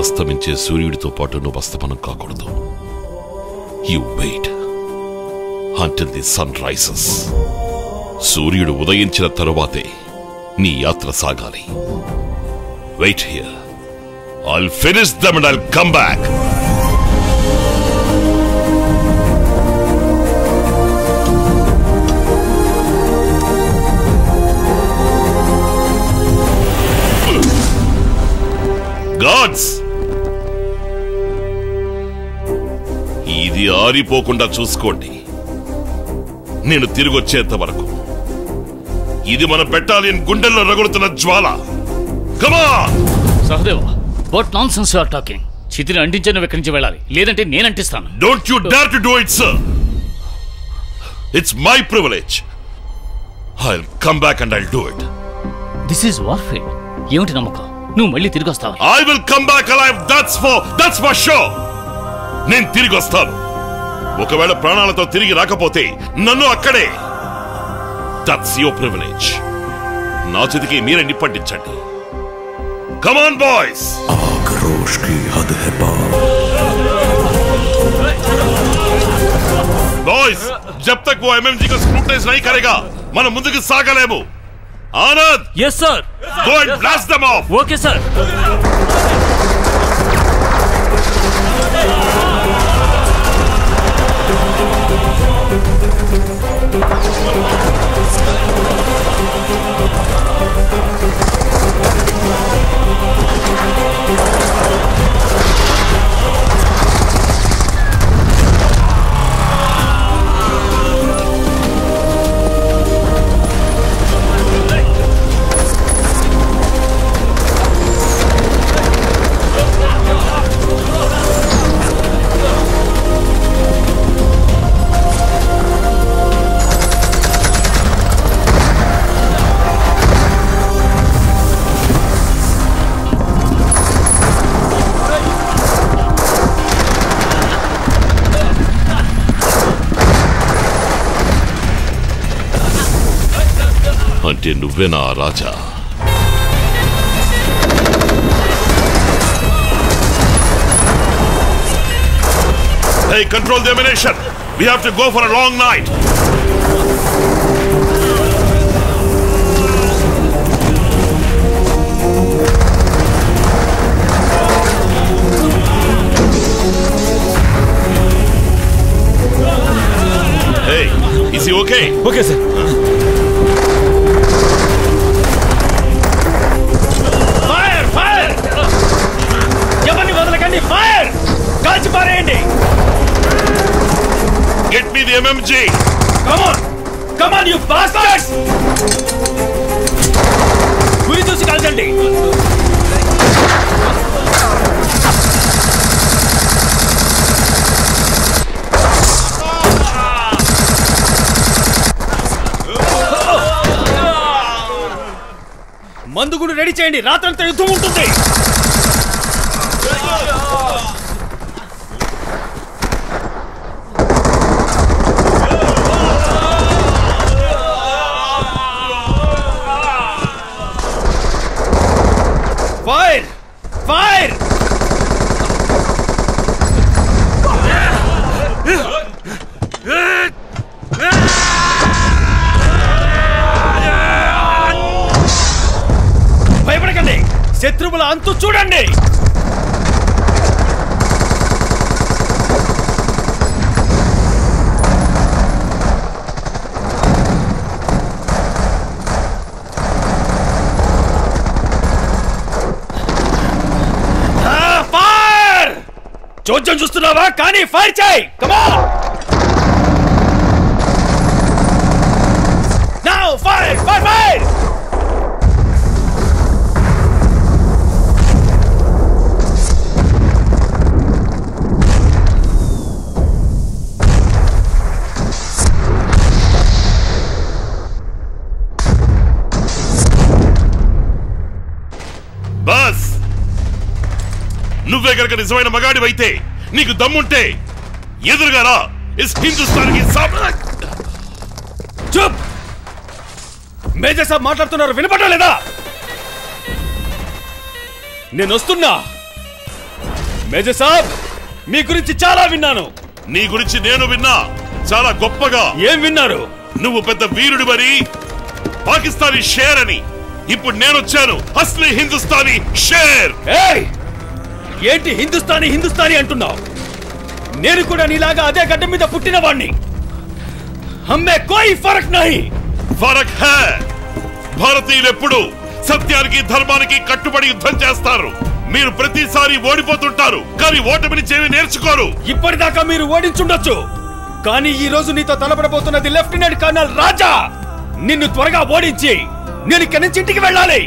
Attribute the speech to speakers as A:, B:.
A: అస్తమించే సూర్యుడితో పాటు నువ్వు అస్తమనం కాకూడదు. You wait until the sun rises. సూర్యుడు ఉదయించిన తరువాతే నీ యాత్ర సాగాలి. Wait here. I'll finish them and I'll come back. Gods! ఇది ఆరిపోకుండా చూసుకోండి. నేను తిరిగొచ్చేంత వరకు ఇది మన బెటాలియన్ గుండెల్లో రగులుతున్న జ్వాల. Come on!
B: Sahadeva, what nonsense you are talking? చితిని అంటించే నువ్వు ఎక్కడి నుంచి వెళ్ళాలి, లేదంటే నేను అంటిస్తాను.
A: Don't you dare to do it, sir. It's my privilege. I'll come back and I'll do it.
B: This is warfare. ఏమిటి నమ్మకం? నువ్వు మళ్ళీ తిరిగి వస్తావు?
A: I will come back alive. That's for sure. నేను తిరిగి వస్తాను. ఒకవేళ ప్రాణాలతో తిరిగి రాకపోతే నన్ను అక్కడే. That's your privilege. నా చేతికి మీరే నిప్పంటించండి. Come on, boys.
C: आक्रोश की हद है पार.
A: Boys, जब तक वो MMG को स्क्रूटनाइज नहीं करेगा, మనం ముందుకు సాగలేము. Anand.
B: Yes sir.
A: Go and blast them off.
B: Okay sir.
A: అంటే నువ్వేనా రాజా? Hey, control the ammunition. We have to go for a long night. Hey, is he okay?
B: Okay sir.
D: Fire! కాల్చి పారేయండి.
A: Get me the MMG.
D: Come on you bastards! గురి చూసి కాల్చండి. మందు కూడా ready చేయండి, రాత్రంతా యుద్ధం ఉంటుంది. Fire! Fire! భయపడకండి, శత్రువుల అంతు చూడండి. చోద్యం చూస్తున్నావా? కానీ ఫైర్ చేయి. Come on now, fire fire fire.
A: Bus, నువ్వే గనక నిజమైన మగాడివైతే, నీకు దమ్ముంటే ఎదురుగా రా. ఇస్ హిందుస్థాన్కి
D: చూప్. మేజర్ సాబ్ మాట్లాడుతున్నారు, వినపడలేదా? నేను వస్తున్నా. మేజర్ సాబ్, మీ గురించి చాలా విన్నాను.
A: నీ గురించి నేను విన్నా, చాలా గొప్పగా.
D: ఏం విన్నారు?
A: నువ్వు పెద్ద వీరుడివని, పాకిస్తానీ షేర్ అని. ఇప్పుడు నేనొచ్చాను, అస్లీ హిందుస్థానీ షేర్.
D: ఏయ్, ఏంటి హిందుస్థానీ అంటున్నావు? నేను కూడా నీలాగా అదే గడ్డ మీద పుట్టిన వాణ్ణి. హమ్మే కోయి ఫరక్ నహీ.
A: ఫరక్ హై. భారతీయులు ఎప్పుడు సత్యానికి ధర్మానికి కట్టుబడి యుద్ధం చేస్తారు. మీరు ప్రతిసారి ఓడిపోతుంటారు, కానీ ఓటమిని చేవి నేర్చుకోరు.
D: ఇప్పటిదాకా మీరు ఓడించుండొచ్చు, కానీ ఈ రోజు నీతో తలపడబోతున్నది లెఫ్టినెంట్ కర్నల్ రాజా. నిన్ను త్వరగా ఓడించి నేను ఇక్కడి నుంచి ఇంటికి వెళ్ళాలి.